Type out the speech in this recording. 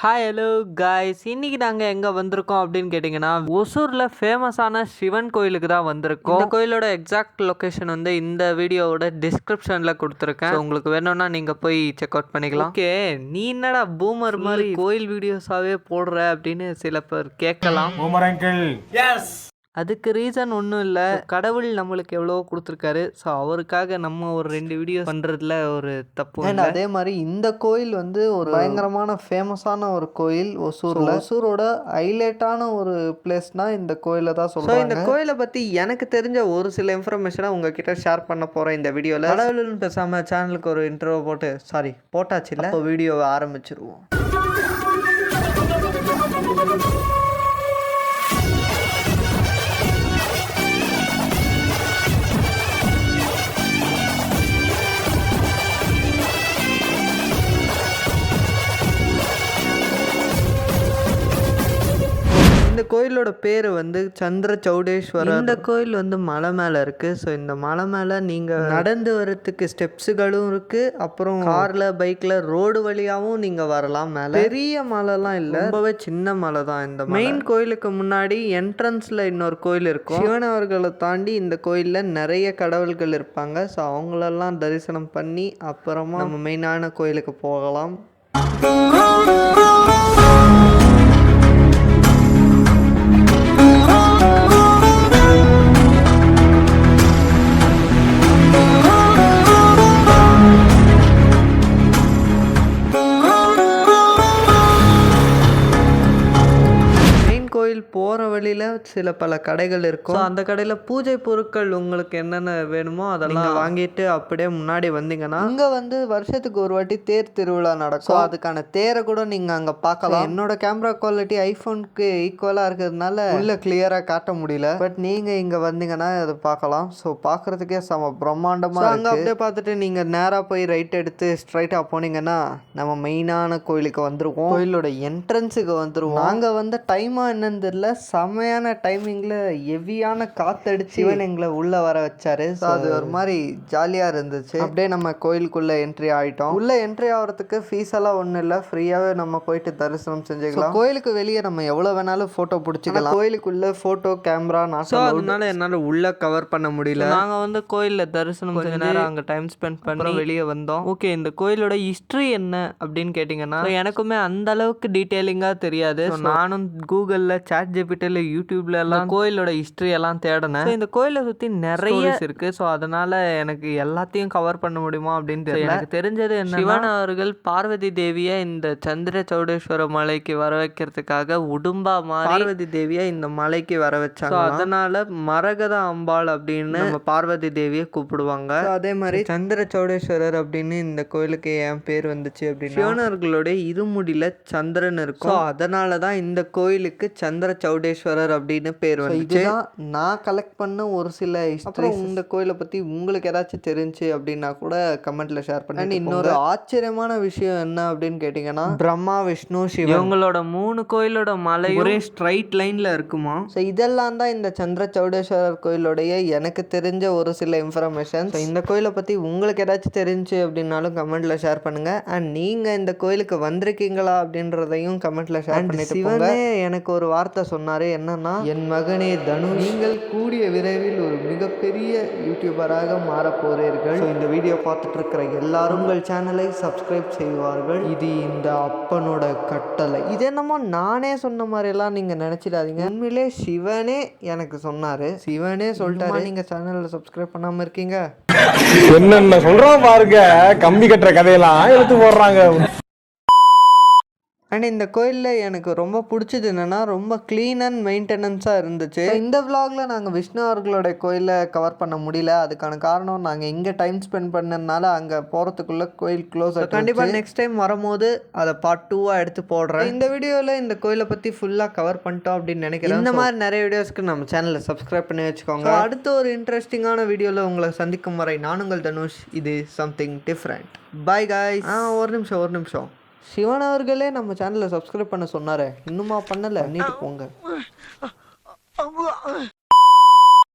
Hi hello guys, இன்னைக்கு நாங்கள் எங்கே வந்திருக்கோம் அப்படின்னு கேட்டிங்கன்னா, ஒசூரில் ஃபேமஸான சிவன் கோயிலுக்கு தான் வந்திருக்கோம். இந்த கோயிலோட எக்ஸாக்ட் லொக்கேஷன் வந்து இந்த வீடியோவோட டிஸ்கிரிப்ஷனில் கொடுத்துருக்கேன். உங்களுக்கு வேணும்னா நீங்கள் போய் செக் அவுட் பண்ணிக்கலாம். ஓகே, நீ என்னடா பூமர் மாதிரி கோயில் வீடியோஸாகவே போடுற அப்படின்னு சில பேர் கேட்கலாம். அதுக்கு ரீசன் ஒன்றும் இல்லை, கடவுள் நம்மளுக்கு எவ்வளோ கொடுத்துருக்காரு. ஸோ அவருக்காக நம்ம ஒரு 2 வீடியோ பண்ணுறதுல ஒரு தப்பு. அண்ட் அதே மாதிரி இந்த கோயில் வந்து ஒரு பயங்கரமான ஃபேமஸான ஒரு கோயில் ஒசூரில். ஒசூரோட ஹைலைட்டான ஒரு பிளேஸ்னால் இந்த கோயிலை தான் சொல்கிறேன். இந்த கோயிலை பற்றி எனக்கு தெரிஞ்ச ஒரு சில இன்ஃபர்மேஷனை உங்ககிட்ட ஷேர் பண்ண போகிறேன் இந்த வீடியோவில். கடவுள்னு பேசாமல் சேனலுக்கு ஒரு இன்ட்ரோ போட்டாச்சு இல்லை, இப்போ வீடியோவை ஆரம்பிச்சிருவோம். இந்த கோயிலோட பேர் வந்து சந்திர சௌடேஸ்வரர். இந்த கோயில் வந்து மலை மேலே இருக்குது. ஸோ இந்த மலை மேலே நீங்கள் நடந்து வரத்துக்கு ஸ்டெப்ஸுகளும் இருக்குது. அப்புறம் காரில் பைக்கில் ரோடு வழியாகவும் நீங்கள் வரலாம். மேலே பெரிய மலைலாம் இல்லை, ரொம்பவே சின்ன மலை தான். இந்த மெயின் கோயிலுக்கு முன்னாடி என்ட்ரன்ஸில் இன்னொரு கோயில் இருக்கும். சிவன் அவர்களை தாண்டி இந்த கோயிலில் நிறைய கடவுள்கள் இருப்பாங்க. ஸோ அவங்களெல்லாம் தரிசனம் பண்ணி அப்புறமா நம்ம மெயினான கோயிலுக்கு போகலாம். போகிற வழியில் சில பல கடைகள் இருக்கும். அந்த கடையில் பூஜை பொருட்கள் உங்களுக்கு என்னென்ன வேணுமோ அதெல்லாம் வாங்கிட்டு அப்படியே முன்னாடி வந்தீங்கன்னா இங்கே வந்து வருஷத்துக்கு ஒரு வாட்டி தேர் திருவிழா நடக்கும். அதுக்கான தேரை கூட நீங்கள் அங்கே பார்க்கலாம். என்னோட கேமரா குவாலிட்டி ஐஃபோனுக்கு ஈக்குவலாக இருக்கிறதுனால உள்ள கிளியராக காட்ட முடியல. பட் நீங்கள் இங்கே வந்தீங்கன்னா அதை பார்க்கலாம். ஸோ பார்க்குறதுக்கே செம பிரம்மாண்டமாக அங்கே அப்படியே பார்த்துட்டு நீங்கள் நேராக போய் ரைட் எடுத்து ஸ்ட்ரைட்டாக போனீங்கன்னா நம்ம மெயினான கோயிலுக்கு வந்துருவோம். கோயிலோட என்ட்ரன்ஸுக்கு வந்துருவோம். நாங்கள் வந்த டைமாக என்னன்னு தெரியல, செமையான டைமிங்கில் ஹெவியான காத்தடிச்சு சிவன் எங்களை உள்ளே வர வச்சாரு. ஸோ அது ஒரு மாதிரி ஜாலியாக இருந்துச்சு. அப்படியே நம்ம கோயிலுக்குள்ளே என்ட்ரி ஆகிட்டோம். உள்ளே என்ட்ரி ஆகிறதுக்கு ஃபீஸ் எல்லாம் ஒன்றும் இல்லை, ஃப்ரீயாகவே நம்ம போயிட்டு தரிசனம் செஞ்சுக்கலாம். கோயிலுக்கு வெளியே நம்ம எவ்வளோ வேணாலும் ஃபோட்டோ பிடிச்சிக்கலாம். கோயிலுக்குள்ளே ஃபோட்டோ கேமரா அதனால என்னால் உள்ளே கவர் பண்ண முடியல. நாங்கள் வந்து கோயிலில் தரிசனம் செஞ்ச நேரம் அங்கே டைம் ஸ்பெண்ட் பண்ணி வெளியே வந்தோம். ஓகே, இந்த கோயிலோட ஹிஸ்ட்ரி என்ன அப்படின்னு கேட்டிங்கன்னா, எனக்குமே அந்த அளவுக்கு டீட்டெயிலிங்காக தெரியாது. நானும் கூகுளில் ChatGPTல யூடியூப்ல எல்லாம் கோயிலோட ஹிஸ்டரி எல்லாம் தேடினேன். இந்த கோயிலை சுற்றி நிறைய இருக்கு. ஸோ அதனால எனக்கு எல்லாத்தையும் கவர் பண்ண முடியுமா அப்படின்னு தெரியல. எனக்கு தெரிஞ்சது என்ன, சிவன் அவர்கள் பார்வதி தேவியை இந்த சந்திர சௌடேஸ்வர மலைக்கு வர வைக்கிறதுக்காக உடும்பா மாதிரி பார்வதி தேவியை இந்த மலைக்கு வர வச்சாங்க. அதனால மரகத அம்பாள் அப்படின்னு நம்ம பார்வதி தேவியை கூப்பிடுவாங்க. அதே மாதிரி சந்திர சௌடேஸ்வரர் அப்படின்னு இந்த கோயிலுக்கு என் பேர் வந்துச்சு அப்படின்னு, சிவனர்களுடைய இருமுடியில சந்திரன் இருக்கும். அதனால தான் இந்த கோயிலுக்கு சந்திர சௌடேஸ்வரர் அப்படின்னு பேர் வந்துச்சு. நான் கலெக்ட் பண்ண ஒரு சில அப்புறம் இந்த கோயிலை பற்றி உங்களுக்கு ஏதாச்சும் தெரிஞ்சு அப்படின்னா கூட கமெண்ட்ல ஷேர் பண்ணி. இன்னொரு ஆச்சரியமான விஷயம் என்ன அப்படின்னு கேட்டிங்கன்னா, பிரம்மா விஷ்ணு சிவன் இவங்களோட 3 கோயிலோட மலை ஒரே ஸ்ட்ரைட் லைன்ல இருக்குமா. ஸோ இதெல்லாம் தான் இந்த சந்திர சௌடேஸ்வரர் கோயிலோடைய எனக்கு தெரிஞ்ச ஒரு சில இன்ஃபர்மேஷன். இந்த கோயிலை பற்றி உங்களுக்கு ஏதாச்சும் தெரிஞ்சு அப்படின்னாலும் கமெண்ட்ல ஷேர் பண்ணுங்க. அண்ட் நீங்கள் இந்த கோயிலுக்கு வந்திருக்கீங்களா அப்படின்றதையும் கமெண்ட்ல ஷேர் பண்ணிட்டு சிவனே எனக்கு ஒரு வார்த்தை சொன்னாரு. என்னன்னா, என் மகனே தனு, நீங்கள் கூடிய விரைவில் ஒரு மிகப்பெரிய யூடியூபராக மாற போறீர்கள். இந்த வீடியோ பார்த்துட்டு இருக்கிற எல்லாரும் உங்கள் சேனலை சப்ஸ்கிரைப் செய்வார்கள். இது இந்த அப்பனோட கட்டளை. இது என்னமோ நானே சொன்ன மாதிரி எல்லாம் நீங்க நினைச்சிடாதீங்க. உண்மையிலே சிவனே எனக்கு சொன்னாரு. சிவனே சொல்லிட்டாரு, நீங்க சேனல்ல சப்ஸ்கிரைப் பண்ணாம இருக்கீங்க. என்னென்ன சொல்றோம் பாருங்க, கம்பி கட்டுற கதையெல்லாம் எடுத்து போடுறாங்க. அண்ட் இந்த கோயிலில் எனக்கு ரொம்ப பிடிச்சது என்னென்னா, ரொம்ப க்ளீன் அண்ட் மெயின்டெனன்ஸாக இருந்துச்சு. இந்த விலாகில் நாங்கள் விஷ்ணு அவர்களுடைய கோயிலை கவர் பண்ண முடியல. அதுக்கான காரணம் நாங்கள் இங்கே டைம் ஸ்பெண்ட் பண்ணதுனால அங்கே போகிறதுக்குள்ளே கோயில் க்ளோஸ். கண்டிப்பாக நெக்ஸ்ட் டைம் வரும்போது அதை பார்ட் 2 எடுத்து போடுறேன். இந்த வீடியோவில் இந்த கோயிலை பற்றி ஃபுல்லாக கவர் பண்ணிட்டோம் அப்படின்னு நினைக்கிறேன். இந்த மாதிரி நிறைய வீடியோஸ்க்கு நம்ம சேனலை சப்ஸ்கிரைப் பண்ணி வச்சுக்கோங்க. அடுத்த ஒரு இன்ட்ரெஸ்டிங்கான வீடியோவில் உங்களை சந்திக்கும் வரை நான் உங்கள் தனுஷ். இது சம்திங் டிஃப்ரெண்ட். By guys. ஒரு நிமிஷம். சிவன் அவர்களே நம்ம சேனலை சப்ஸ்கிரைப் பண்ண சொன்னாரே, இன்னுமா பண்ணலை? பண்ணிட்டு போங்க.